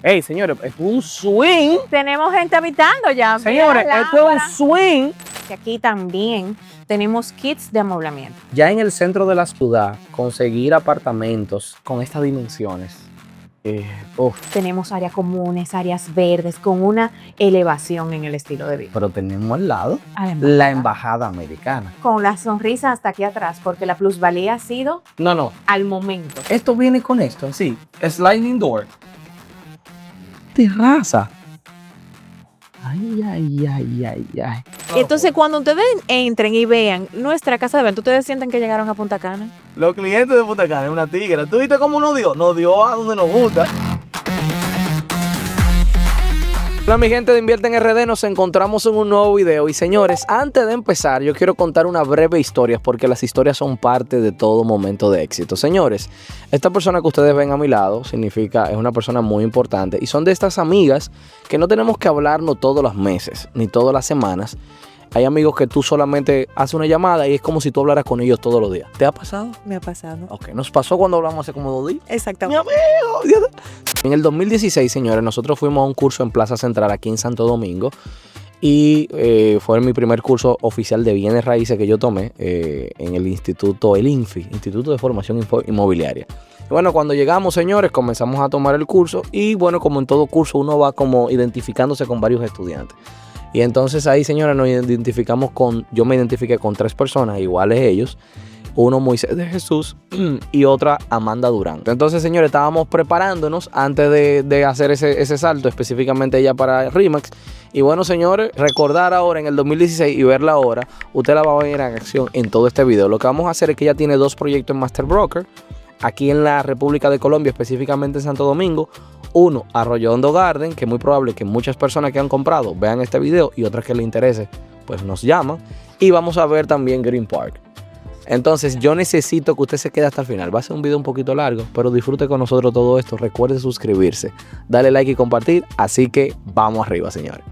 Hey, señores, es un swing. Tenemos gente habitando ya. Señores, esto es un swing. Y aquí también tenemos kits de amoblamiento. Ya en el centro de la ciudad, conseguir apartamentos con estas dimensiones. Tenemos áreas comunes, áreas verdes, con una elevación en el estilo de vida. Pero tenemos al lado Además, la embajada americana. con la sonrisa hasta aquí atrás, porque la plusvalía ha sido No. al momento. Esto viene con esto, así. Sliding door. Terraza. Ay. Entonces, cuando ustedes entren y vean nuestra casa de evento, ustedes sienten que llegaron a Punta Cana. Los clientes de Punta Cana es una tigra. ¿Tú viste cómo nos dio? Nos dio a donde nos gusta. Hola mi gente de Invierte en RD, nos encontramos en un nuevo video y señores, antes de empezar yo quiero contar una breve historia porque las historias son parte de todo momento de éxito. Señores, esta persona que ustedes ven a mi lado es una persona muy importante y son de estas amigas que no tenemos que hablarnos todos los meses ni todas las semanas. Hay amigos que tú solamente haces una llamada y es como si tú hablaras con ellos todos los días. ¿Te ha pasado? Me ha pasado. Ok, nos pasó cuando hablamos hace como 2 días. Exactamente. Mi amigo. En el 2016, señores, nosotros fuimos a un curso en Plaza Central aquí en Santo Domingo y fue mi primer curso oficial de bienes raíces que yo tomé en el instituto, el INFI, Instituto de Formación Inmobiliaria. Y bueno, cuando llegamos, señores, comenzamos a tomar el curso y bueno, como en todo curso uno va como identificándose con varios estudiantes. Y entonces ahí, señores, yo me identifiqué con 3 personas iguales ellos. Uno Moisés de Jesús y otra Amanda Durán. Entonces, señores, estábamos preparándonos antes de hacer ese salto, específicamente ella para RE/MAX. Y bueno, señores, recordar ahora en el 2016 y verla ahora, usted la va a ver en acción en todo este video. Lo que vamos a hacer es que ella tiene 2 proyectos en Master Broker, aquí en la República de Colombia, específicamente en Santo Domingo. Uno, Arroyo Hondo Garden, que es muy probable que muchas personas que han comprado vean este video y otras que les interese, pues nos llaman. Y vamos a ver también Green Park. Entonces yo necesito que usted se quede hasta el final. Va a ser un video un poquito largo, pero disfrute con nosotros todo esto. Recuerde suscribirse, darle like y compartir. Así que vamos arriba, señores.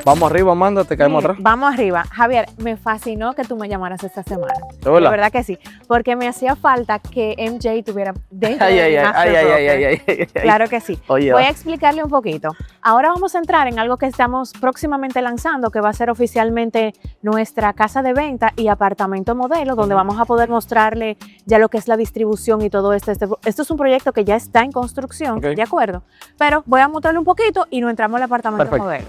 Vamos arriba, Amanda, te caemos atrás. Vamos arriba. Javier, me fascinó que tú me llamaras esta semana. ¿De verdad? De verdad que sí. Porque me hacía falta que MJ tuviera dentro Ay. del Master Broker. Claro que sí. Oye, voy a explicarle un poquito. Ahora vamos a entrar en algo que estamos próximamente lanzando, que va a ser oficialmente nuestra casa de venta y apartamento modelo, donde vamos a poder mostrarle ya lo que es la distribución y todo esto. Esto es un proyecto que ya está en construcción, ¿de acuerdo? Pero voy a mostrarle un poquito y nos entramos al apartamento modelo.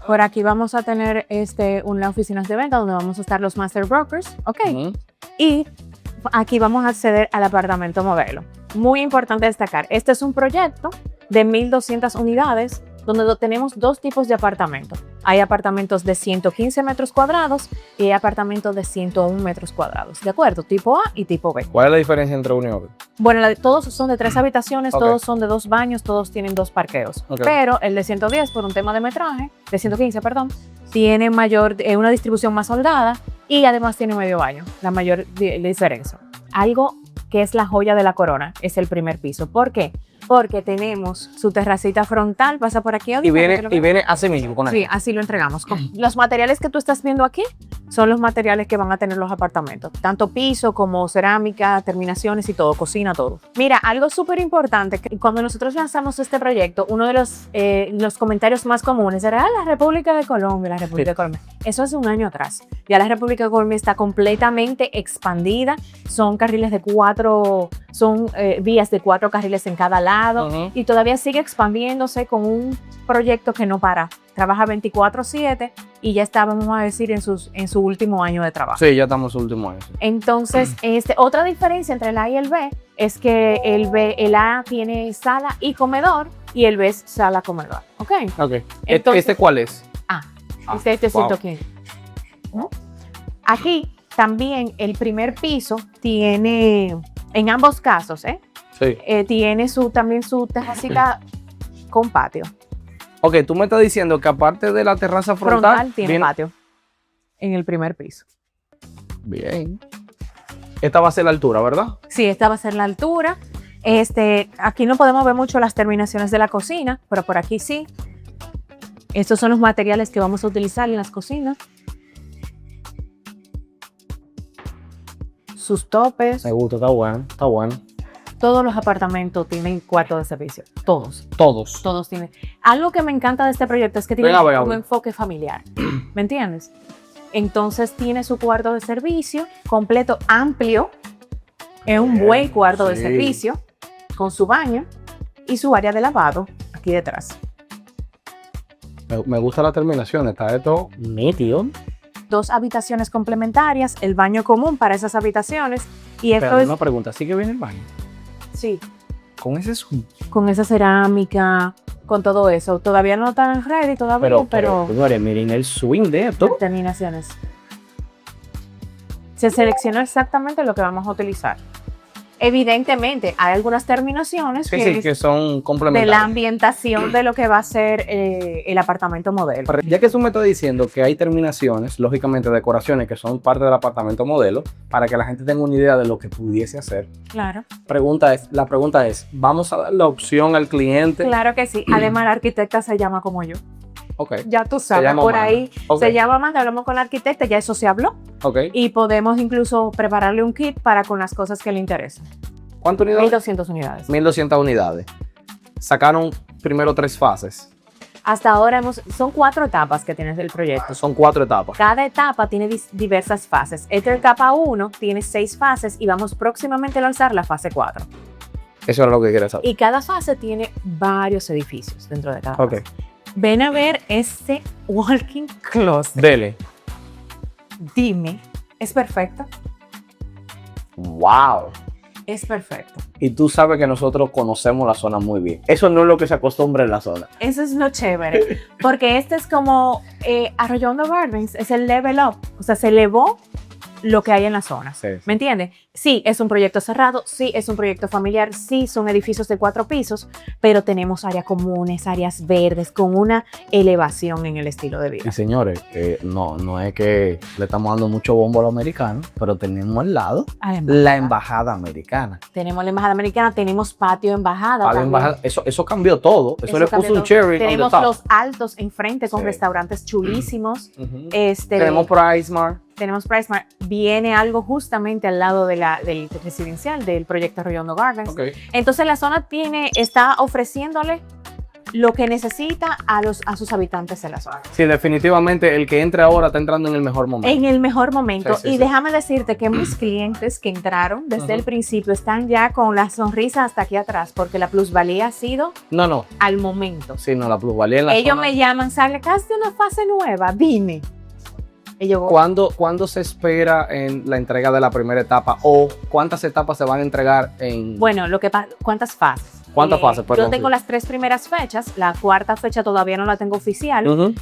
Por aquí vamos a tener unas oficinas de venta donde vamos a estar los Master Brokers, ¿ok? Y aquí vamos a acceder al apartamento modelo. Muy importante destacar, este es un proyecto de 1,200 unidades donde tenemos 2 tipos de apartamentos. Hay apartamentos de 115 metros cuadrados y hay apartamentos de 101 metros cuadrados, ¿de acuerdo? Tipo A y tipo B. ¿Cuál es la diferencia entre uno y otro? Bueno, todos son de 3 habitaciones, todos son de 2 baños, todos tienen 2 parqueos. Pero el de 110, por un tema de metraje, de 115, perdón, tiene una distribución más holgada y además tiene medio baño, la mayor diferencia. Algo que es la joya de la corona es el primer piso. ¿Por qué? Porque tenemos su terracita frontal, pasa por aquí. Y viene así mismo con Sí, así lo entregamos. Los materiales que tú estás viendo aquí son los materiales que van a tener los apartamentos. Tanto piso como cerámica, terminaciones y todo, cocina, todo. Mira, algo súper importante, que cuando nosotros lanzamos este proyecto, uno de los comentarios más comunes era la República de Colombia, la República de Colombia. Eso hace un año atrás. Ya la República de Colombia está completamente expandida. Son carriles de 4, vías de 4 carriles en cada lado. Y todavía sigue expandiéndose con un proyecto que no para. Trabaja 24/7 y ya está, vamos a decir, en su último año de trabajo. Sí, ya estamos en su último año. Sí. Entonces, otra diferencia entre el A y el B es que el A tiene sala y comedor y el B es sala comedor. ¿Ok? Entonces, ¿este cuál es? Este es 115. Aquí también el primer piso tiene, en ambos casos, tiene también su terracita con patio. Ok, tú me estás diciendo que aparte de la terraza frontal tiene patio en el primer piso. Bien. Esta va a ser la altura, ¿verdad? Sí, esta va a ser la altura. Aquí no podemos ver mucho las terminaciones de la cocina, pero por aquí sí. Estos son los materiales que vamos a utilizar en las cocinas. sus topes. Me gusta, está bueno, está bueno. Todos los apartamentos tienen cuarto de servicio. Todos. Todos. Todos tienen. Algo que me encanta de este proyecto es que tiene un enfoque familiar. ¿Me entiendes? Entonces tiene su cuarto de servicio completo, amplio. Es un buen cuarto de servicio con su baño y su área de lavado aquí detrás. Me gusta la terminación, está esto nítido. 2 habitaciones complementarias, el baño común para esas habitaciones. Y esto Pero es. una pregunta, ¿sí que viene el baño? Sí. Con ese zoom. Con esa cerámica, con todo eso. Todavía no están ready, todavía, pero señores, miren el swing de esto. terminaciones. Se seleccionó exactamente lo que vamos a utilizar. Evidentemente, hay algunas terminaciones que son de complementarias. la ambientación de lo que va a ser el apartamento modelo. Ya que tú me estás diciendo que hay terminaciones, lógicamente decoraciones que son parte del apartamento modelo, para que la gente tenga una idea de lo que pudiese hacer. Claro. La pregunta es, ¿vamos a dar la opción al cliente? Claro que sí. Además, la arquitecta se llama como yo. Ok. Ya tú sabes, llama por Amanda. ahí Ok. se llama Amanda, hablamos con la arquitecta, ya eso se habló. Ok. Y podemos incluso prepararle un kit para con las cosas que le interesan. ¿Cuántas unidades? 1200 unidades. 1200 unidades. Sacaron primero 3 fases. Hasta ahora son 4 etapas que tiene el proyecto. Son 4 etapas. Cada etapa tiene diversas fases. Esta etapa 1 tiene 6 fases y vamos próximamente a lanzar la fase 4. Eso era lo que quería saber. Y cada fase tiene varios edificios dentro de cada Ok. fase. Ven a ver este walking closet. Dele. Dime, ¿es perfecto? ¡Wow! Es perfecto. Y tú sabes que nosotros conocemos la zona muy bien. Eso no es lo que se acostumbra en la zona. Eso es lo chévere, porque este es como Arroyondo Gardens, es el level up, o sea, se elevó lo que hay en la zona. Sí, sí. ¿Me entiendes? Sí, es un proyecto cerrado, sí, es un proyecto familiar, sí, son edificios de 4 pisos, pero tenemos áreas comunes, áreas verdes, con una elevación en el estilo de vida. Y señores, no es que le estamos dando mucho bombo a los americanos, pero tenemos al lado Además, la embajada americana. tenemos la embajada americana, tenemos patio embajada. Para la también. embajada, eso cambió todo. Eso le cambió puso un todo. cherry on the Tenemos top. los altos enfrente con Sí. restaurantes chulísimos. Ujú. Tenemos Tenemos PriceMart. PriceMart. Viene algo justamente al lado del residencial del proyecto Arroyondo Gardens. Ok. Entonces la zona está ofreciéndole lo que necesita a sus habitantes en la zona. Sí, definitivamente el que entre ahora está entrando en el mejor momento. En el mejor momento. Sí, sí, y sí. déjame decirte que mis clientes que entraron desde el principio están ya con la sonrisa hasta aquí atrás, porque la plusvalía ha sido No. al momento. Sí, no, la plusvalía en la Ellos zona. me llaman, sacaste una fase nueva, dime. Y yo, ¿Cuándo se espera en la entrega de la primera etapa? ¿O cuántas etapas se van a entregar en...? bueno, ¿cuántas fases? ¿Cuántas fases? Yo Perdón, tengo sí. las 3 primeras fechas, la 4ª fecha todavía no la tengo oficial. Ujú.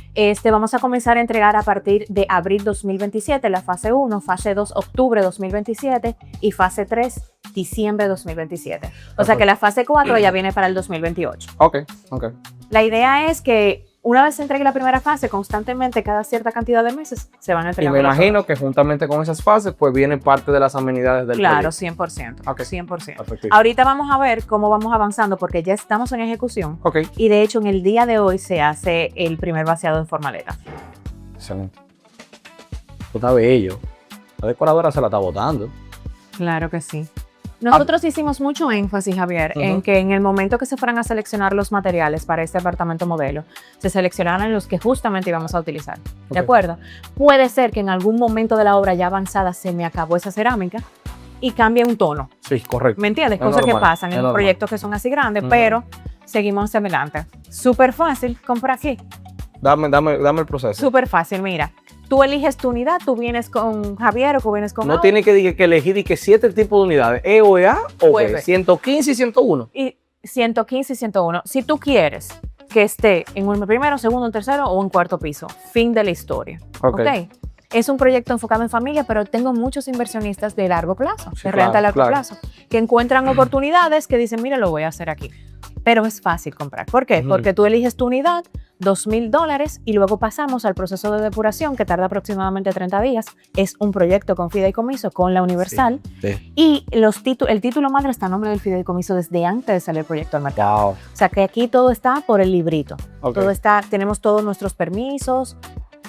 Vamos a comenzar a entregar a partir de abril 2027, la fase 1, fase 2, octubre 2027 y fase 3, diciembre 2027. O sea que la fase 4 ya viene para el 2028. Ok. La idea es que una vez se entregue la primera fase, constantemente, cada cierta cantidad de meses, se van a Y entregar. me imagino que juntamente con esas fases, pues viene parte de las amenidades del Claro, proyecto. 100%. Ok. 100%. Perfecto. Ahorita vamos a ver cómo vamos avanzando porque ya estamos en ejecución Ok. y de hecho en el día de hoy se hace el primer vaciado en formaleta. Excelente. Esto está bello. La decoradora se la está botando. Claro que sí. Nosotros hicimos mucho énfasis, Javier, en que en el momento que se fueran a seleccionar los materiales para este apartamento modelo, se seleccionaran los que justamente íbamos a utilizar. ¿De Ok. acuerdo? Puede ser que en algún momento de la obra ya avanzada se me acabó esa cerámica y cambie un tono. Sí, correcto. ¿Me entiendes? Es Cosas que normal, pasan es en normal. proyectos que son así grandes, Ujú. pero seguimos hacia adelante. Súper fácil, compra aquí. Dame el proceso. Súper fácil, mira. Tú eliges tu unidad, tú vienes con Javier o tú vienes con No Aura. tiene que elegir 7 tipos de unidades. EOEA o Pues, B. 115 y 101. Y 115 y 101. Si tú quieres que esté en un primero, segundo, tercero o un cuarto piso, fin de la historia. Ok. ¿Ok? Es un proyecto enfocado en familia, pero tengo muchos inversionistas de largo plazo, Sí, de renta a largo claro. plazo, que encuentran oportunidades que dicen, mira, lo voy a hacer aquí. Pero es fácil comprar. ¿Por qué? Ujú. Porque tú eliges tu unidad, $2,000 y luego pasamos al proceso de depuración que tarda aproximadamente 30 días. Es un proyecto con fideicomiso con la Universal Sí. y el título madre está a nombre del fideicomiso desde antes de salir el proyecto al mercado. Wow. O sea que aquí todo está por el librito. Ok. Todo está, tenemos todos nuestros permisos,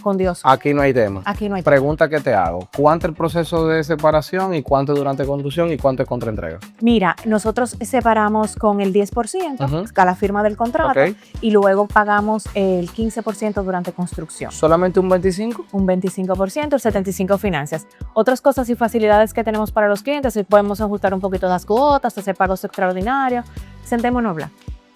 con Dios. Aquí no hay tema. Aquí no hay tema. Pregunta que te hago. ¿Cuánto es el proceso de separación y cuánto es durante construcción y cuánto es contraentrega? Mira, nosotros separamos con el 10% Ujú. a la firma del contrato Ok. y luego pagamos el 15% durante construcción. ¿Solamente un 25%? Un 25%, el 75% finanzas. Otras cosas y facilidades que tenemos para los clientes, si podemos ajustar un poquito las cuotas, hacer pagos extraordinarios. Sentémonos a hablar.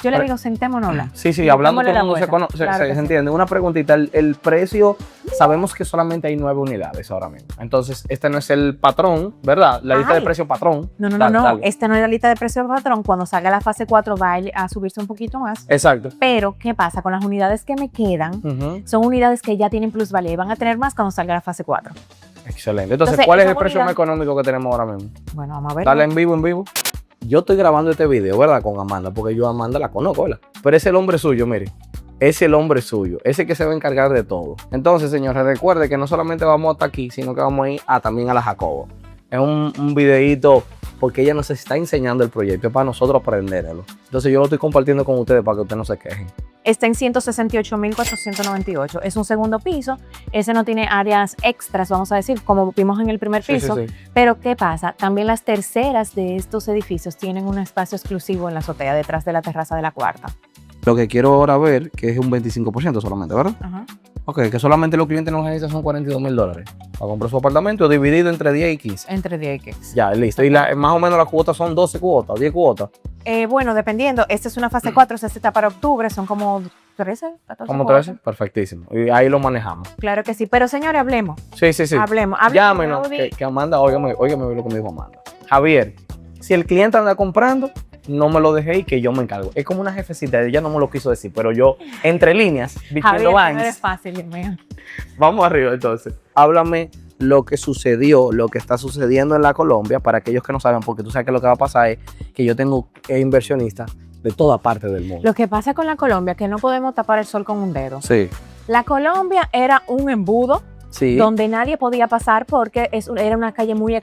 Yo le digo, sentémonos a hablar. Sí, sí, Y hablando todo démosle el mundo la se, vuelta. Claro que se sí. entiende. Una preguntita, el precio, sabemos que solamente hay 9 unidades ahora mismo. Entonces, este no es el patrón, ¿verdad? La lista de Ay. precio patrón. No, no, Dale, no, no. dale. Esta no es la lista de precios patrón. Cuando salga la fase 4 va a subirse un poquito más. Exacto. Pero, ¿qué pasa? Con las unidades que me quedan, Ujú. son unidades que ya tienen plusvalía y van a tener más cuando salga la fase 4. Excelente. Entonces, Entonces, ¿cuál es esa el precio unidad- más económico que tenemos ahora mismo? Bueno, vamos a ver. Dale en vivo, en vivo. Yo estoy grabando este video, ¿verdad? Con Amanda, porque yo a Amanda la conozco, ¿verdad? Pero es el hombre suyo, mire. Es el hombre suyo, ese que se va a encargar de todo. Entonces, señores, recuerde que no solamente vamos hasta aquí, sino que vamos a ir también a la Jacobo. Es un videíto porque ella nos está enseñando el proyecto, es para nosotros aprenderlo. Entonces yo lo estoy compartiendo con ustedes para que ustedes no se quejen. Está en 168.498. Es un segundo piso. Ese no tiene áreas extras, vamos a decir, como vimos en el primer piso. Sí, sí. Pero, ¿qué pasa? También las terceras de estos edificios tienen un espacio exclusivo en la azotea, detrás de la terraza de la cuarta. Lo que quiero ahora ver, que es un 25% solamente, ¿verdad? Ajá. Ok, que solamente los clientes nos necesitan son $42,000 para comprar su apartamento dividido entre 10 y 15. Entre 10 y 15. Ya, listo. Y más o menos las cuotas son 12 cuotas, 10 cuotas. Bueno, dependiendo. Esta es una fase 4, esta está para octubre, son como 13, 14 ¿Cómo cuotas. 13? Perfectísimo. Y ahí lo manejamos. Claro que sí. Pero, señores, hablemos. Sí, sí, sí. Hablemos. Llámenos, Audi. que Amanda, óigame lo que me dijo Amanda. Javier, si el cliente anda comprando, no me lo dejé y que yo me encargo. Es como una jefecita, ella no me lo quiso decir, pero yo, entre líneas, Javier, Virginia no Vines, es fácil, Dios mío. vamos arriba entonces. Háblame lo que sucedió, lo que está sucediendo en la Colombia, para aquellos que no saben, porque tú sabes que lo que va a pasar es que yo tengo inversionistas de toda parte del mundo. Lo que pasa con la Colombia es que no podemos tapar el sol con un dedo. Sí, La Colombia era un embudo sí. donde nadie podía pasar porque era una calle muy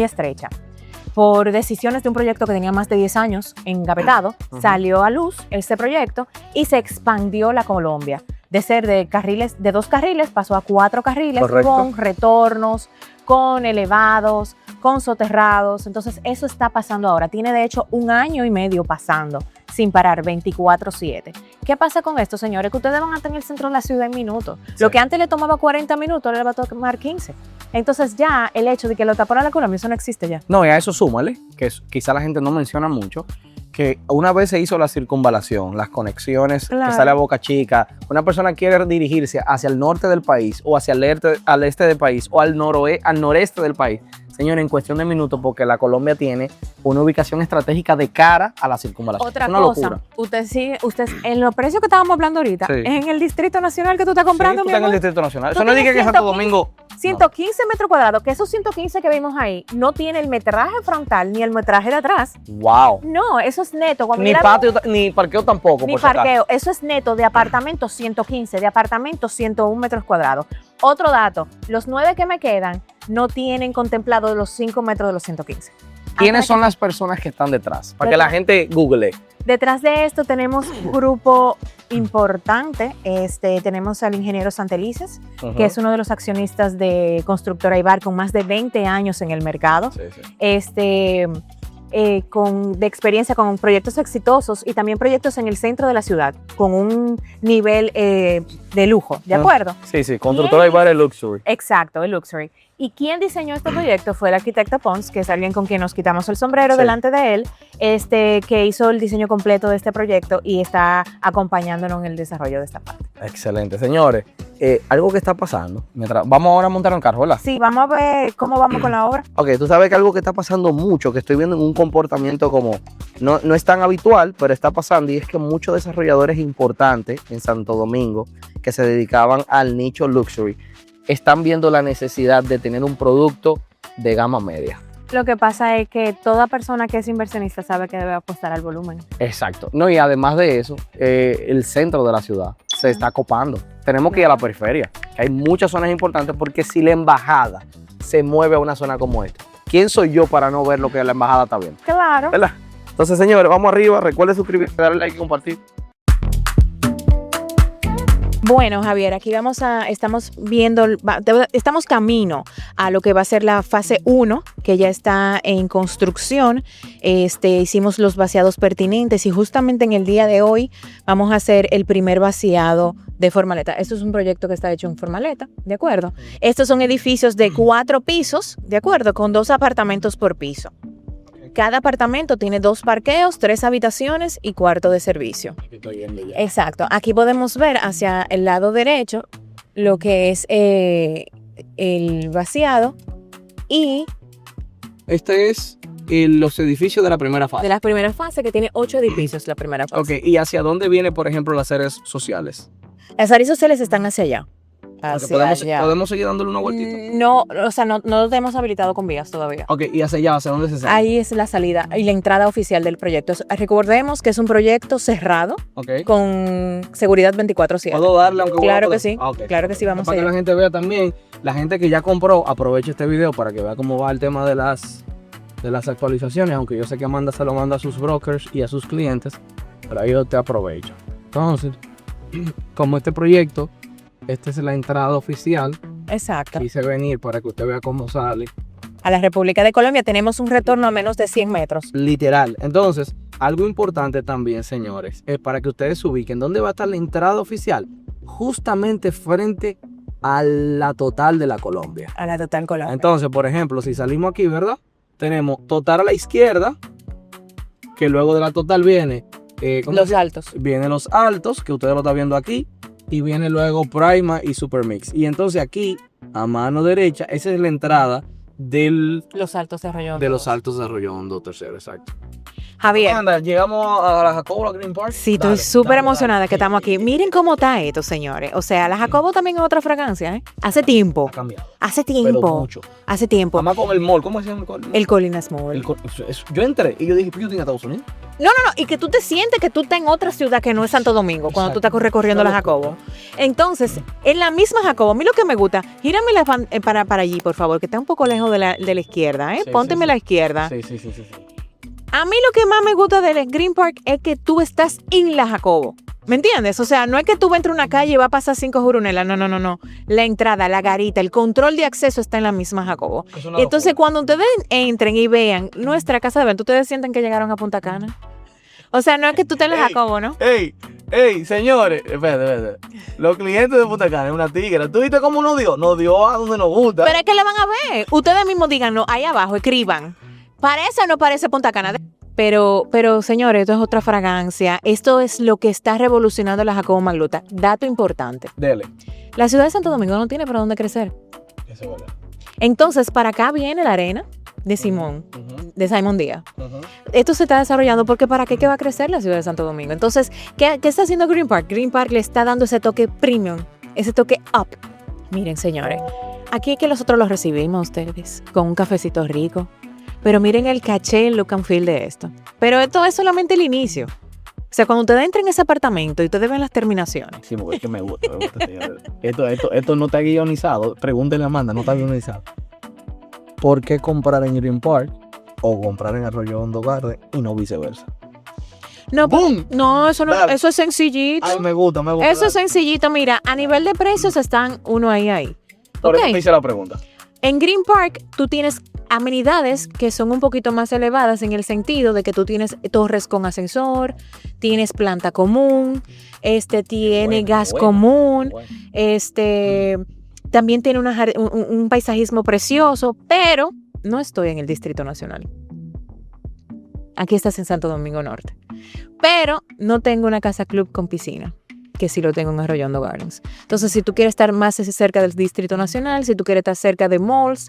estrecha. Por decisiones de un proyecto que tenía más de 10 años engavetado, Ujú. salió a luz este proyecto y se expandió la Colombia. De ser de 2 carriles, pasó a 4 carriles. Correcto. Con retornos, con elevados, con soterrados. Entonces, eso está pasando ahora. Tiene, de hecho, 1 año y medio pasando sin parar, 24/7. ¿Qué pasa con esto, señores? Que ustedes van a estar en el centro de la ciudad en minutos. Sí. Lo que antes le tomaba 40 minutos, ahora le va a tomar 15. Entonces, ya el hecho de que lo taparon a la Colombia, eso no existe ya. No, y a eso súmale, que quizá la gente no menciona mucho, que una vez se hizo la circunvalación, las conexiones Claro. que sale a Boca Chica, una persona quiere dirigirse hacia el norte del país o hacia al este del país o al noreste del país, señor, en cuestión de minutos, porque la Colombia tiene una ubicación estratégica de cara a la circunvalación. Otra Es una cosa, locura. usted en los precios que estábamos hablando ahorita, Sí. es en el Distrito Nacional que tú estás comprando, Sí, tú mi estás en el amor. Distrito Nacional. Tú Eso no diga que tienes Santo Domingo... 115 metros cuadrados, que esos 115 que vimos ahí no tiene el metraje frontal ni el metraje de atrás. ¡Wow! No, eso es neto. Cuando Ni yo la patio, ni parqueo tampoco, Ni por si acaso. parqueo, eso es neto de apartamento 115, de apartamento 101 metros cuadrados. Otro dato, los 9 que me quedan no tienen contemplado los 5 metros de los 115. ¿Quiénes son las personas que están detrás? Para que la gente google. Detrás de esto tenemos un grupo importante, tenemos al ingeniero Santelices, que es uno de los accionistas de Constructora Ibar con más de 20 años en el mercado. Sí, sí. De experiencia con proyectos exitosos y también proyectos en el centro de la ciudad, con un nivel de lujo, ¿de acuerdo? Sí, sí, Constructora Ibar es Luxury. Exacto, el Luxury. ¿Y quién diseñó este proyecto? Fue el arquitecto Pons, que es alguien con quien nos quitamos el sombrero Sí. delante de él, que hizo el diseño completo de este proyecto y está acompañándonos en el desarrollo de esta parte. Excelente, señores. Algo que está pasando, vamos ahora a montar un carro, ¿verdad? Sí, vamos a ver cómo vamos con la obra. Ok, tú sabes que algo que está pasando mucho, que estoy viendo en un comportamiento como, no es tan habitual, pero está pasando, y es que muchos desarrolladores importantes en Santo Domingo que se dedicaban al nicho luxury, están viendo la necesidad de tener un producto de gama media. Lo que pasa es que toda persona que es inversionista sabe que debe apostar al volumen. Exacto. No, y además de eso, el centro de la ciudad se está copando. Tenemos que ir a la periferia, que hay muchas zonas importantes, porque si la embajada se mueve a una zona como esta, ¿quién soy yo para no ver lo que la embajada está viendo? Claro. ¿Verdad? Entonces, señores, vamos arriba. Recuerden suscribirse, darle like y compartir. Bueno, Javier, aquí estamos viendo, estamos camino a lo que va a ser la fase 1, que ya está en construcción. Hicimos los vaciados pertinentes y justamente en el día de hoy vamos a hacer el primer vaciado de Formaleta. Esto es un proyecto que está hecho en Formaleta, ¿de acuerdo? Estos son edificios de 4 pisos, ¿de acuerdo? Con 2 apartamentos por piso. Cada apartamento tiene 2 parqueos, 3 habitaciones y cuarto de servicio. Exacto. Aquí podemos ver hacia el lado derecho lo que es el vaciado y... Este es los edificios de la primera fase. De la primera fase, que tiene 8 edificios la primera fase. Ok, ¿y hacia dónde viene, por ejemplo, las áreas sociales? Las áreas sociales están hacia allá. ¿Podemos seguir dándole una vueltita? No, o sea, no lo tenemos habilitado con vías todavía. Ok, ¿y hacia allá? ¿Hacia dónde se sale? Ahí es la salida y la entrada oficial del proyecto. Recordemos que es un proyecto cerrado, con seguridad 24/7. ¿Puedo darle aunque Claro que sí, claro que sí, vamos a ir. Para que la gente vea también, la gente que ya compró, aproveche este video para que vea cómo va el tema de las actualizaciones, aunque yo sé que Amanda se lo manda a sus brokers y a sus clientes, pero yo te aprovecho. Entonces, como este proyecto, esta es la entrada oficial. Exacto. Quise venir para que usted vea cómo sale. A la República de Colombia tenemos un retorno a menos de 100 metros. Literal. Entonces, algo importante también, señores, es para que ustedes se ubiquen. ¿Dónde va a estar la entrada oficial? Justamente frente a la Total de la Colombia. A la Total Colombia. Entonces, por ejemplo, si salimos aquí, ¿verdad? Tenemos Total a la izquierda, que luego de la Total viene... los altos. Vienen los altos, que ustedes lo están viendo aquí. Y viene luego Prima y Supermix. Y entonces aquí, a mano derecha, esa es la entrada de los Altos de Arroyo Hondo. De los Altos de Arroyo Hondo, tercero, exacto. Javier. Anda, llegamos a la Jacobo, a Green Park. Sí, estoy súper emocionada que estamos aquí. Miren cómo está esto, señores. O sea, la Jacobo también es otra fragancia, ¿eh? Hace tiempo. Ha cambiado. Hace tiempo. Pero mucho. Hace tiempo. Además con el mall, ¿cómo se llama el mall? El Colinas Mall. Yo entré y yo dije, ¿yo estoy en Estados Unidos? No. Y que tú te sientes que tú estás en otra ciudad que no es Santo Domingo, cuando tú estás recorriendo la Jacobo. Entonces, en la misma Jacobo, a mí lo que me gusta, gírame para allí, por favor, que está un poco lejos de la izquierda, ¿eh? Sí, Pónteme sí, la izquierda. Sí. A mí lo que más me gusta del Green Park es que tú estás en la Jacobo. ¿Me entiendes? O sea, no es que tú entres a una calle y va a pasar 5 jurunelas. No. La entrada, la garita, el control de acceso está en la misma Jacobo. Y entonces, cuando ustedes entren y vean nuestra casa de evento, ustedes sienten que llegaron a Punta Cana. O sea, no es que tú estés en la Jacobo, ¿no? Ey, señores, espérate. Los clientes de Punta Cana es una tigra. ¿Tú viste cómo nos dio? Nos dio a donde nos gusta. Pero es que le van a ver. Ustedes mismos díganlo ahí abajo, escriban. ¿Parece o no parece Punta Cana? Pero, señores, esto es otra fragancia. Esto es lo que está revolucionando la Jacobo Magluta. Dato importante. Dele. La ciudad de Santo Domingo no tiene para dónde crecer. Eso es verdad. Entonces, para acá viene la arena de Simón, de Simón Díaz. Esto se está desarrollando porque ¿para qué va a crecer la ciudad de Santo Domingo? Entonces, ¿qué está haciendo Green Park? Green Park le está dando ese toque premium, ese toque up. Miren, señores, aquí es que nosotros los recibimos a ustedes con un cafecito rico. Pero miren el caché, el look and feel de esto. Pero esto es solamente el inicio. O sea, cuando ustedes entren en ese apartamento y ustedes ven las terminaciones. Sí, porque es que me gusta, señores. Esto no está guionizado. Pregúntenle a Amanda, no está guionizado. ¿Por qué comprar en Green Park o comprar en Arroyo Hondo Garden y no viceversa? No, no, eso es sencillito. Ay, me gusta. Eso es sencillito. Mira, a nivel de precios están uno ahí. Por eso me hice la pregunta. En Green Park tú tienes amenidades que son un poquito más elevadas en el sentido de que tú tienes torres con ascensor, tienes planta común, tiene gas común, también tiene un paisajismo precioso, pero no estoy en el Distrito Nacional. Aquí estás en Santo Domingo Norte. Pero no tengo una casa club con piscina, que sí lo tengo en Arroyo Hondo Gardens. Entonces, si tú quieres estar más cerca del Distrito Nacional, si tú quieres estar cerca de malls,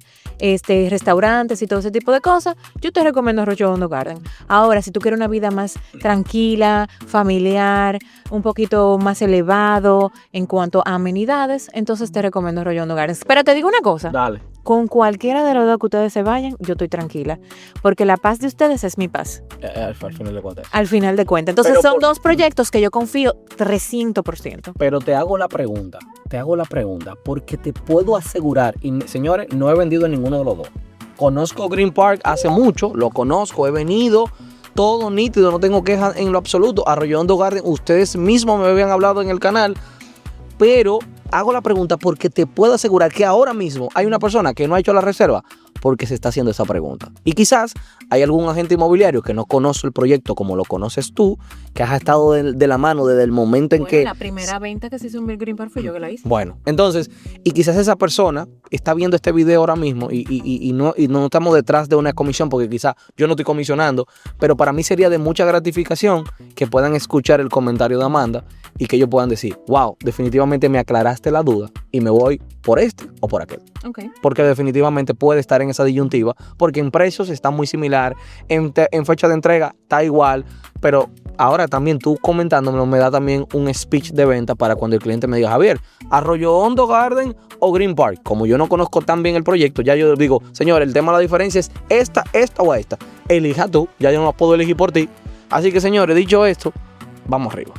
restaurantes y todo ese tipo de cosas, yo te recomiendo Arroyo Hondo Garden. Ahora, si tú quieres una vida más tranquila, familiar, un poquito más elevado en cuanto a amenidades, entonces te recomiendo Arroyo Hondo Gardens. Pero te digo una cosa. Dale. Con cualquiera de los dos que ustedes se vayan, yo estoy tranquila. Porque la paz de ustedes es mi paz. Al final de cuentas. Al final de cuentas. Entonces son dos proyectos que yo confío 300%. Pero te hago la pregunta, porque te puedo asegurar, y señores, no he vendido en ninguno de los dos. Conozco Green Park hace mucho, lo conozco, he venido, todo nítido, no tengo quejas en lo absoluto. Arroyo Hondo Garden, ustedes mismos me habían hablado en el canal. pero hago la pregunta porque te puedo asegurar que ahora mismo hay una persona que no ha hecho la reserva porque se está haciendo esa pregunta. Y quizás hay algún agente inmobiliario que no conoce el proyecto como lo conoces tú, que has estado de la mano desde el momento en que... La primera venta que se hizo en Bill Green Park fue yo que la hice. Bueno, entonces, y quizás esa persona está viendo este video ahora mismo y no estamos detrás de una comisión porque quizás yo no estoy comisionando, pero para mí sería de mucha gratificación que puedan escuchar el comentario de Amanda y que ellos puedan decir, wow, definitivamente me aclaraste la duda y me voy por este o por aquel. Okay. Porque definitivamente puede estar en esa disyuntiva, porque en precios está muy similar, en fecha de entrega está igual, pero ahora también tú comentándomelo me da también un speech de venta para cuando el cliente me diga, Javier, Arroyo Hondo Garden o Green Park. Como yo no conozco tan bien el proyecto, ya yo digo, señor, el tema de la diferencia es esta o esta. Elija tú, ya yo no la puedo elegir por ti. Así que, señores, dicho esto, vamos arriba.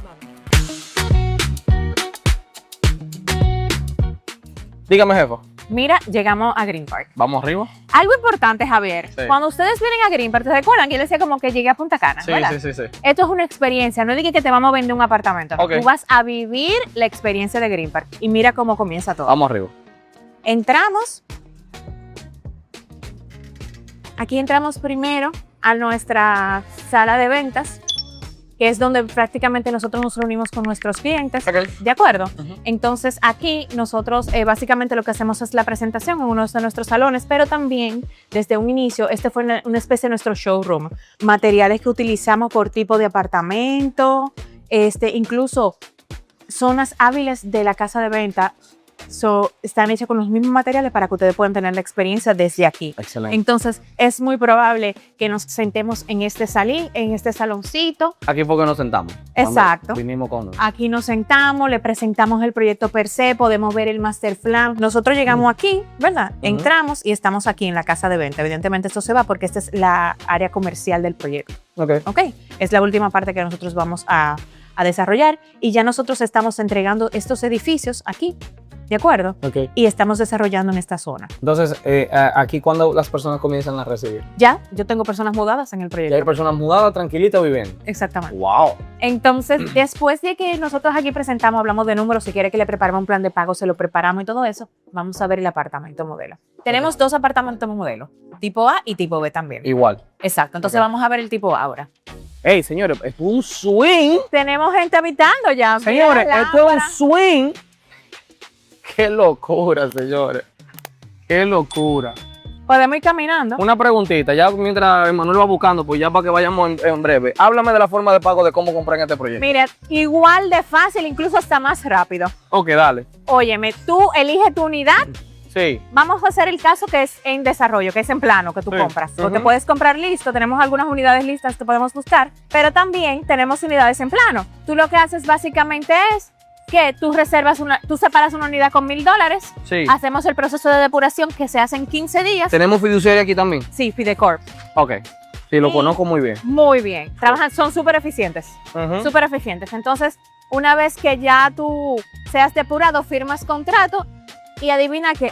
Dígame, jefa. Mira, llegamos a Green Park. Vamos arriba. Algo importante, Javier. Sí. Cuando ustedes vienen a Green Park, ¿te recuerdan que yo les decía como que llegué a Punta Cana? Sí, ¿verdad? sí. Esto es una experiencia, no es de que te vamos a vender un apartamento. Ok. Tú vas a vivir la experiencia de Green Park. Y mira cómo comienza todo. Vamos arriba. Entramos. Aquí entramos primero a nuestra sala de ventas, que es donde prácticamente nosotros nos reunimos con nuestros clientes. Ok. ¿De acuerdo? Ujú. Entonces aquí nosotros básicamente lo que hacemos es la presentación en uno de nuestros salones, pero también desde un inicio este fue una especie de nuestro showroom. Materiales que utilizamos por tipo de apartamento, incluso zonas hábiles de la casa de venta. Están hechas con los mismos materiales para que ustedes puedan tener la experiencia desde aquí. Excelente. Entonces, es muy probable que nos sentemos en este saloncito. Aquí fue que nos sentamos. Exacto. Cuando vinimos con... Aquí nos sentamos, le presentamos el proyecto per se, podemos ver el master plan. Nosotros llegamos aquí, ¿verdad? Entramos y estamos aquí en la casa de venta. Evidentemente esto se va porque esta es la área comercial del proyecto. ¿Ok? Es la última parte que nosotros vamos a desarrollar y ya nosotros estamos entregando estos edificios aquí. ¿De acuerdo? Ok. Y estamos desarrollando en esta zona. Entonces, aquí cuando las personas comienzan a recibir. Ya, yo tengo personas mudadas en el Ya proyecto. hay personas mudadas, tranquilitas, viviendo. Exactamente. ¡Wow! Entonces, después de que nosotros aquí presentamos, hablamos de números, si quiere que le preparemos un plan de pago, se lo preparamos y todo eso, vamos a ver el apartamento modelo. Tenemos dos apartamentos modelo, tipo A y tipo B también. Igual. Exacto, entonces vamos a ver el tipo A ahora. Ey, señores, es un swing. Tenemos gente habitando ya. Señores, Mira la esto es un lámpara. swing. ¡Qué locura, señores! ¡Qué locura! Podemos ir caminando. Una preguntita, ya mientras Emanuel va buscando, pues ya para que vayamos en breve. Háblame de la forma de pago de cómo comprar en este proyecto. Mira, igual de fácil, incluso hasta más rápido. Ok, dale. Óyeme, tú eliges tu unidad. Sí. Vamos a hacer el caso que es en desarrollo, que es en plano, que tú Sí. compras. Porque Ujú. puedes comprar listo, tenemos algunas unidades listas que podemos buscar, pero también tenemos unidades en plano. Tú lo que haces básicamente es que tú separas una unidad con $1,000, Sí. hacemos el proceso de depuración que se hace en 15 días. ¿Tenemos fiduciaria aquí también? Sí, Fidecorp. Ok. Sí, lo Sí. conozco muy bien. Muy bien. Trabajan, son súper eficientes. Ujú. Súper eficientes. Entonces, una vez que ya tú seas depurado, firmas contrato y adivina que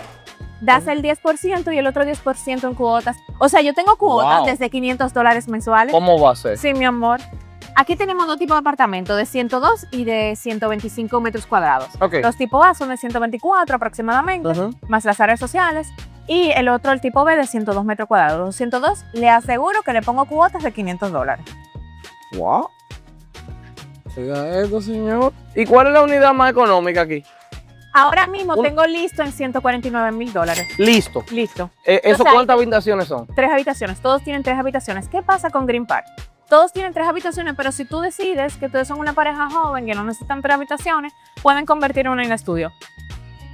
das el 10% y el otro 10% en cuotas. O sea, yo tengo cuotas Wow. desde $500 mensuales. ¿Cómo va a ser? Sí, mi amor. Aquí tenemos dos tipos de apartamentos, de 102 y de 125 metros cuadrados. Ok. Los tipo A son de 124 aproximadamente, Ujú. más las áreas sociales. Y el otro, el tipo B, de 102 metros cuadrados. Los 102, le aseguro que le pongo cuotas de $500. Wow. Oiga esto, señor. ¿Y cuál es la unidad más económica aquí? Ahora mismo Un- tengo listo en $149,000. Listo. Listo. ¿Eso O sea, cuántas habitaciones son? 3 habitaciones, todos tienen 3 habitaciones. ¿Qué pasa con Green Park? Todos tienen 3 habitaciones, pero si tú decides que ustedes son una pareja joven que no necesitan 3 habitaciones, pueden convertir una en estudio.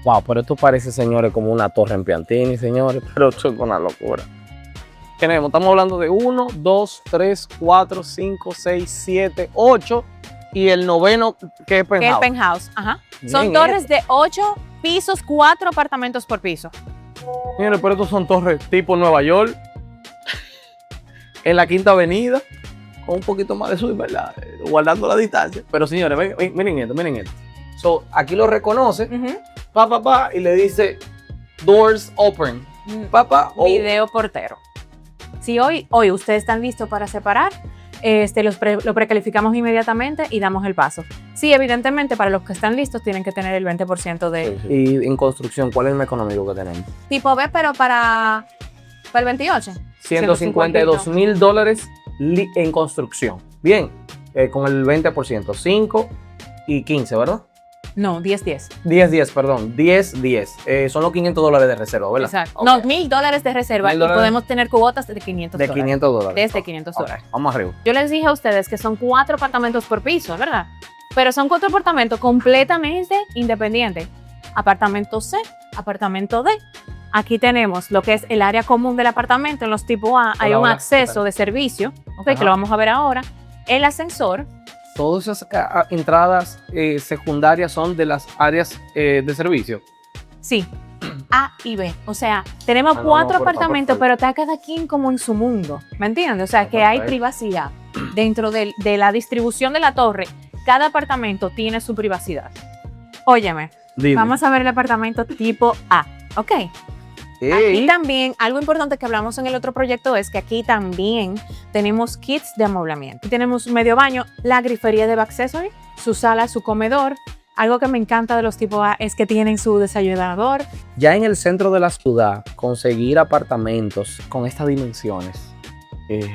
Wow, pero esto parece, señores, como una torre en Piantini, señores. Pero esto es una locura. Tenemos, estamos hablando de 1, 2, 3, 4, 5, 6, 7, 8 y el noveno que es Que es penthouse. penthouse. Ajá. Son Bien, torres de 8 pisos, 4 apartamentos por piso. Señores, pero estos son torres tipo Nueva York, en la Quinta Avenida, con un poquito más de sur, ¿verdad? Guardando la distancia. Pero señores, miren esto, miren esto. So, aquí lo reconoce, y le dice doors open. Mm. Papá, Video portero. Si hoy ustedes están listos para separar, lo precalificamos inmediatamente y damos el paso. Sí, evidentemente, para los que están listos tienen que tener el 20% de Y en construcción, ¿cuál es el más económico que tenemos? tipo B, pero para el 28. $152,000 en construcción. Bien, con el 20%, 5 y 15, ¿verdad? No, 10. 10, perdón, 10. Son los $500 de reserva, ¿verdad? Exacto. Ok. No, $1,000 de reserva y $1,000. podemos tener cuotas de $500. De $500. Desde $500. Ok, vamos arriba. Yo les dije a ustedes que son 4 apartamentos por piso, ¿verdad? Pero son 4 apartamentos completamente independientes. Apartamento C, apartamento D. Aquí tenemos lo que es el área común del apartamento. En los tipo A hay un Hola. acceso de servicio, okay, que lo vamos a ver ahora. El ascensor. Todas esas entradas secundarias son de las áreas de servicio. Sí, A y B. O sea, tenemos no, 4 pero apartamentos, perfecto. pero está cada quien como en su mundo. ¿Me entiendes? O sea, que hay Perfecto. privacidad. Dentro de la distribución de la torre, cada apartamento tiene su privacidad. Óyeme, Dime. vamos a ver el apartamento tipo A. Ok. Aquí Ey, también, algo importante que hablamos en el otro proyecto es que aquí también tenemos kits de amoblamiento. Aquí tenemos un medio baño, la grifería de Backcessory, su sala, su comedor. Algo que me encanta de los tipo A es que tienen su desayunador. ya en el centro de la ciudad, conseguir apartamentos con estas dimensiones, es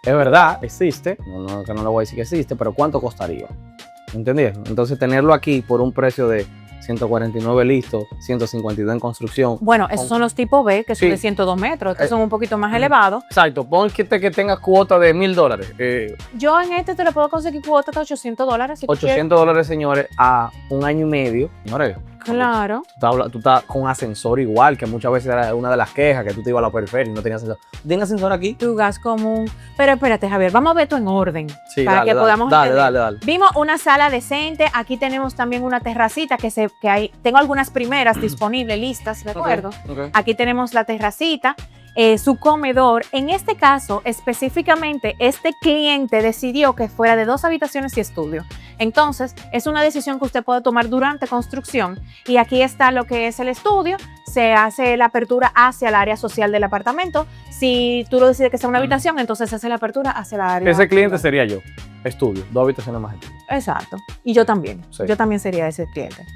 verdad, existe. Que no le voy a decir que existe, pero ¿cuánto costaría? ¿Entendieron? Entonces tenerlo aquí por un precio de 149 listo, 152 en construcción. Bueno, esos son los tipo B, que son Sí. de 102 metros. Estos son un poquito más elevados. Exacto, pon que tenga cuota de $1,000. Yo en este te lo puedo conseguir cuota hasta $800 si tú quieres. $800, señores, a un año y medio. Señores, Claro. tú estás con ascensor igual, que muchas veces era una de las quejas, que tú te ibas a la periferia y no tenías ascensor. ¿Tienen ascensor aquí? Tu gas común. Pero espérate, Javier, vamos a ver esto en orden. Sí, para que podamos dale, entender. dale. Vimos una sala decente, aquí tenemos también una terracita que hay, tengo algunas primeras disponibles, listas, recuerdo. Ok. Aquí tenemos la terracita, su comedor. En este caso, específicamente, este cliente decidió que fuera de 2 habitaciones y estudio. Entonces, es una decisión que usted puede tomar durante construcción. Y aquí está lo que es el estudio. Se hace la apertura hacia el área social del apartamento. Si tú lo decides que sea una habitación, entonces se hace la apertura hacia la área. Ese cliente sería yo. Estudio, 2 habitaciones más. Exacto. Y yo también. Sí. Yo también sería ese cliente.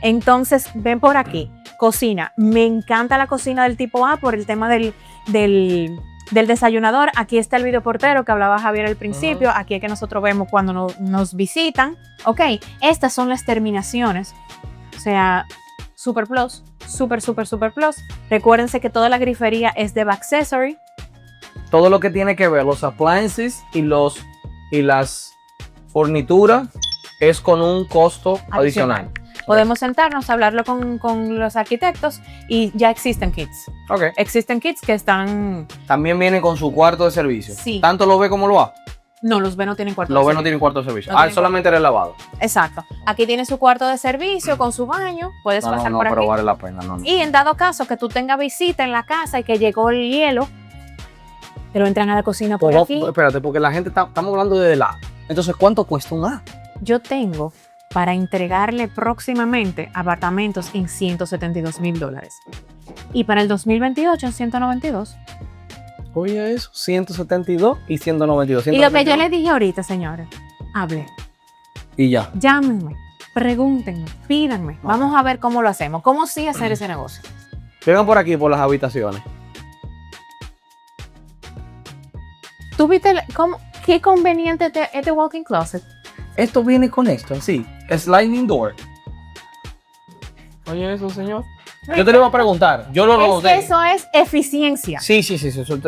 Entonces, ven por aquí. Cocina. Me encanta la cocina del tipo A por el tema del desayunador. Aquí está el videoportero que hablaba Javier al principio. Aquí es que nosotros vemos cuando nos visitan. Ok, estas son las terminaciones. O sea, Super Plus, Super Plus. Recuérdense que toda la grifería es de Backcessory. Todo lo que tiene que ver los appliances y las fornituras es con un costo adicional. Podemos sentarnos a hablarlo con los arquitectos y ya existen kits. Ok. Existen kits que están... También viene con su cuarto de servicio. Sí. Tanto lo ve como lo A. No, los B no tienen cuarto Lo de ve no servicio. tiene cuarto de servicio. No tiene Solamente era el lavado. Exacto. Aquí tiene su cuarto de servicio con su baño. Puedes pasar por pero aquí. vale la pena. No. Y en dado caso que tú tengas visita en la casa y que llegó el hielo, te lo entran a la cocina por Pues, aquí. espérate, porque la gente estamos hablando de la A. Entonces, ¿cuánto cuesta un A? Yo tengo para entregarle próximamente apartamentos en $172,000. Y para el 2028 en 192. Oye, eso, 172 y 192. Y lo que yo les dije ahorita, señores, hable, Y ya. llámenme, pregúntenme, pídanme. Vamos a ver cómo lo hacemos, cómo sí hacer ese negocio. Vengan por aquí, por las habitaciones. ¿Tú viste qué conveniente este walk-in closet? Esto viene con esto, sí. Sliding door. Oye, eso, señor. Yo te lo iba a preguntar. Yo lo Es que noté. eso es eficiencia. Sí. Eso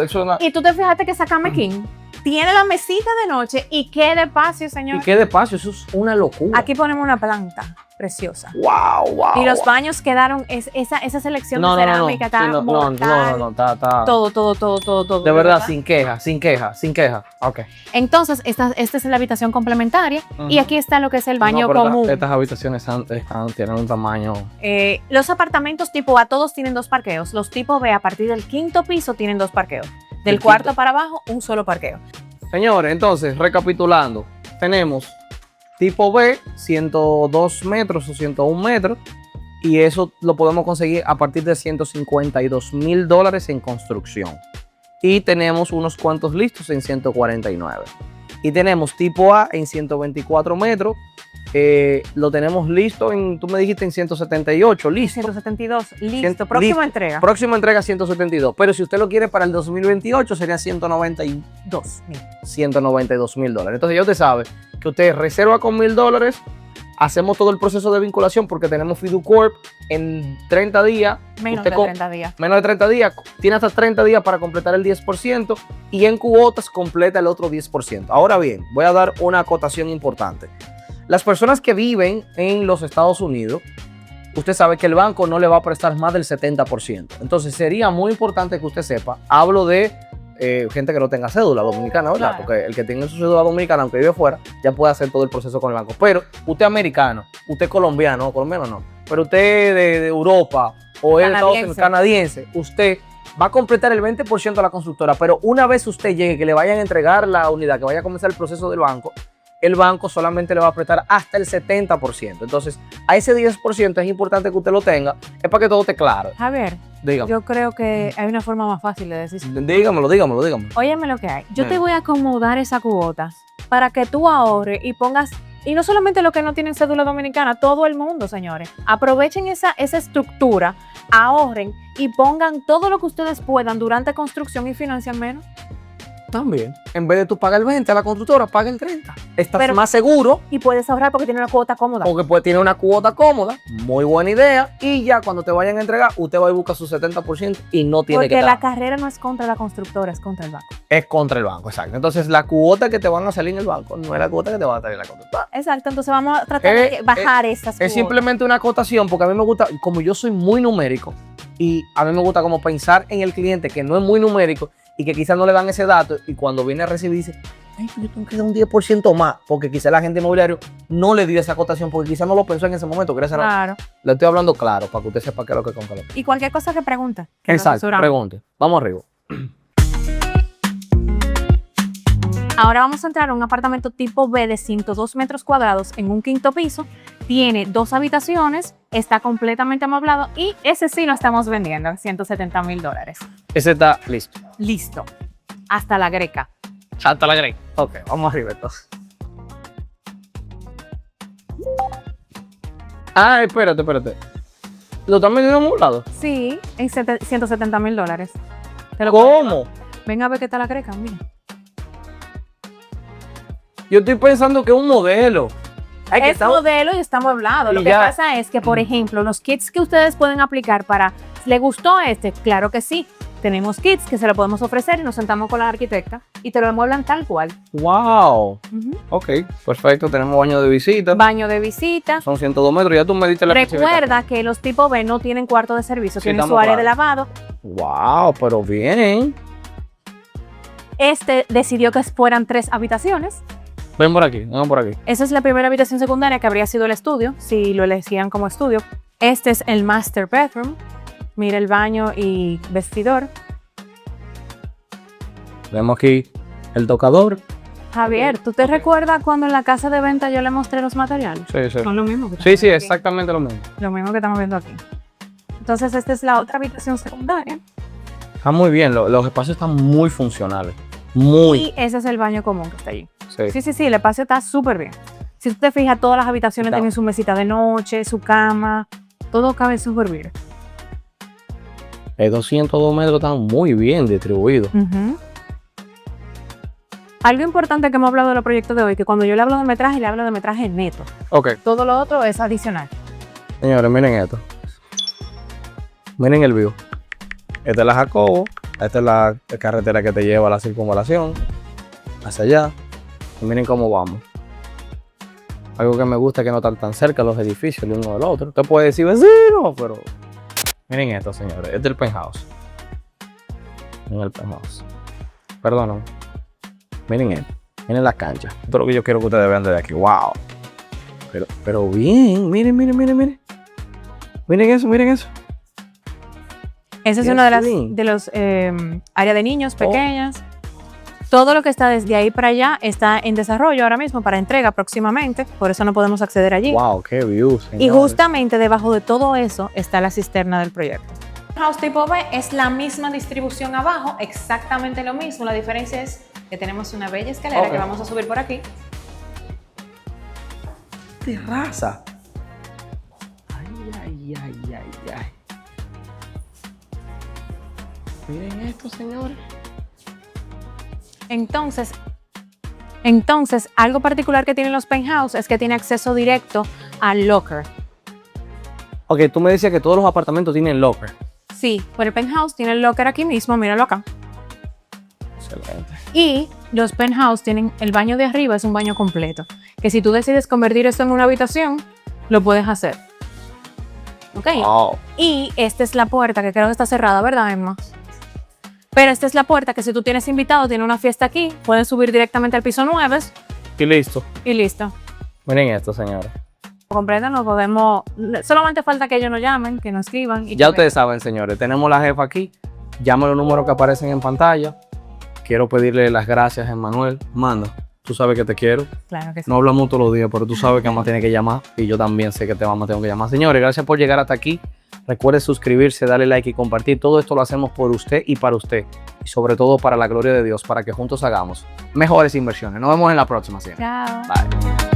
es una... Y tú te fijaste que esa cama king tiene la mesita de noche y qué despacio, Y señor. qué despacio, eso es una locura. Aquí ponemos una planta preciosa. Wow. Y los baños quedaron, esa selección de cerámica está mortal. Está. Todo. De verdad, sin queja. Ok. Entonces, esta es la habitación complementaria y aquí está lo que es el baño No, pero común. Estas habitaciones tienen un tamaño. Los apartamentos tipo A todos tienen 2 parqueos. Los tipo B a partir del 5º piso tienen 2 parqueos. Del El cuarto quinto. para abajo, un solo parqueo. Señores, entonces, recapitulando, tenemos tipo B, 102 metros o 101 metros, y eso lo podemos conseguir a partir de $152,000 en construcción. Y tenemos unos cuantos listos en 149. Y tenemos tipo A en 124 metros. Lo tenemos listo tú me dijiste en 178, listo. 172, listo. Próxima entrega. Próxima entrega 172. Pero si usted lo quiere para el 2028 sería 192,000 dólares. Entonces ya usted sabe que usted reserva con $1,000. Hacemos todo el proceso de vinculación porque tenemos Fiducorp en 30 días. Menos de 30 días. Menos de 30 días. Tiene hasta 30 días para completar el 10% y en cuotas completa el otro 10%. Ahora bien, voy a dar una acotación importante. Las personas que viven en los Estados Unidos, usted sabe que el banco no le va a prestar más del 70%. Entonces sería muy importante que usted sepa, hablo de gente que no tenga cédula dominicana, ¿verdad? Claro. Porque el que tenga su cédula dominicana, aunque vive fuera, ya puede hacer todo el proceso con el banco. Pero usted americano, usted colombiano no, pero usted de Europa o es de Estados Unidos, canadiense, usted va a completar el 20% de la constructora, pero una vez usted llegue, que le vayan a entregar la unidad, que vaya a comenzar el proceso del banco, el banco solamente le va a prestar hasta el 70%. Entonces, a ese 10% es importante que usted lo tenga, es para que todo esté claro. Javier, Dígame. yo creo que hay una forma más fácil de decir. Dígamelo. Óyeme lo que hay. Yo te voy a acomodar esa cuota para que tú ahorres y pongas, y no solamente los que no tienen cédula dominicana, todo el mundo, señores. Aprovechen esa estructura, ahorren y pongan todo lo que ustedes puedan durante construcción y financian menos. También. En vez de tú pagar el 20 a la constructora, paga el 30. Estás más seguro. Y puedes ahorrar porque tiene una cuota cómoda. Porque pues tiene una cuota cómoda. Muy buena idea. Y ya cuando te vayan a entregar, usted va y busca su 70% y no tiene que Porque la pagar. carrera no es contra la constructora, es contra el banco. Es contra el banco, exacto. Entonces la cuota que te van a salir en el banco no es la cuota que te va a salir en la constructora. Exacto, entonces vamos a tratar de bajar estas cuotas. Es simplemente una acotación porque a mí me gusta, como yo soy muy numérico y a mí me gusta como pensar en el cliente que no es muy numérico y que quizás no le dan ese dato y cuando viene a recibir dice, ay, yo tengo que dar un 10% más porque quizás la gente inmobiliario no le dio esa acotación porque quizás no lo pensó en ese momento. Claro. Le estoy hablando claro para que usted sepa qué es lo que compra. Y cualquier cosa que pregunte. Exacto, pregunte. Vamos arriba. Ahora vamos a entrar a un apartamento tipo B de 102 metros cuadrados en un quinto piso. Tiene 2 habitaciones, está completamente amoblado y ese sí lo estamos vendiendo en $170,000. Ese está listo. Listo. Hasta la greca. Hasta la greca. Ok, vamos arriba entonces. Ah, espérate. ¿Lo están vendiendo amoblado? Sí, en $170,000. ¿Cómo? Ven a ver qué tal la greca, mira. Yo estoy pensando que es un modelo. Es modelo y está amueblado. Lo que pasa es que, por ejemplo, los kits que ustedes pueden aplicar para, ¿le gustó este? Claro que sí. Tenemos kits que se lo podemos ofrecer y nos sentamos con la arquitecta y te lo amueblan tal cual. ¡Wow! Ok, perfecto. Tenemos baño de visita. Baño de visita. Son 102 metros. Ya tú me diste la Recuerda que los tipo B no tienen cuarto de servicio, tienen su área de lavado. ¡Wow! Pero bien. Este decidió que fueran 3 habitaciones. Ven por aquí. Esa es la primera habitación secundaria que habría sido el estudio, si lo elegían como estudio. Este es el master bedroom. Mira el baño y vestidor. Vemos aquí el tocador. Javier, ¿tú te recuerdas cuando en la casa de venta yo le mostré los materiales? Sí. Son lo mismo. Que Sí, exactamente lo mismo. Lo mismo que estamos viendo aquí. Entonces, esta es la otra habitación secundaria. Está muy bien. Los espacios están muy funcionales. Muy. Y ese es el baño común que está allí. Sí. Sí, el espacio está súper bien. Si tú te fijas, todas las habitaciones tienen su mesita de noche, su cama, todo cabe súper bien. El 202 metros están muy bien distribuidos. Algo importante que hemos hablado de los proyectos de hoy, que cuando yo le hablo de metraje, le hablo de metraje neto. Ok. Todo lo otro es adicional. Señores, miren esto. Miren el view. Esta es la Jacobo. Esta es la carretera que te lleva a la circunvalación. Hacia allá. Y miren cómo vamos. Algo que me gusta es que no están tan cerca los edificios de uno del otro. Usted puede decir vecino, pero... Miren esto, señores. Este es el penthouse. Miren el penthouse. Perdóname. Miren esto. Miren la cancha. Esto es lo que yo quiero que ustedes vean desde aquí. ¡Wow! Pero bien. Miren. Miren eso. Esa es una de los áreas de niños pequeñas. Todo lo que está desde ahí para allá está en desarrollo ahora mismo para entrega próximamente, por eso no podemos acceder allí. ¡Wow! ¡Qué views! Y justamente debajo de todo eso está la cisterna del proyecto. House tipo B es la misma distribución abajo, exactamente lo mismo. La diferencia es que tenemos una bella escalera que vamos a subir por aquí. Terraza. Ay. Miren esto, señores. Entonces, algo particular que tienen los penthouse es que tiene acceso directo al locker. Ok, tú me decías que todos los apartamentos tienen locker. Sí, por el penthouse tiene el locker aquí mismo, míralo acá. Excelente. Y los penthouse tienen el baño de arriba, es un baño completo. Que si tú decides convertir esto en una habitación, lo puedes hacer. Ok. Wow. Y esta es la puerta que creo que está cerrada, ¿verdad, Emma? Pero esta es la puerta que si tú tienes invitado, tiene una fiesta aquí, puedes subir directamente al piso 9 Y listo. y listo. Miren esto, señores. Completa, no podemos. Solamente falta que ellos nos llamen, que nos escriban. Y Ya que ustedes saben, señores, tenemos la jefa aquí. Llamen los números que aparecen en pantalla. Quiero pedirle las gracias a Emmanuel. Manda, tú sabes que te quiero. Claro que sí. No hablamos todos los días, pero tú sabes que mamá tiene que llamar. Y yo también sé que te vamos a tener que llamar. Señores, gracias por llegar hasta aquí. Recuerde suscribirse, darle like y compartir. Todo esto lo hacemos por usted y para usted. Y sobre todo para la gloria de Dios, para que juntos hagamos mejores inversiones. Nos vemos en la próxima. Señora. Chao. Bye.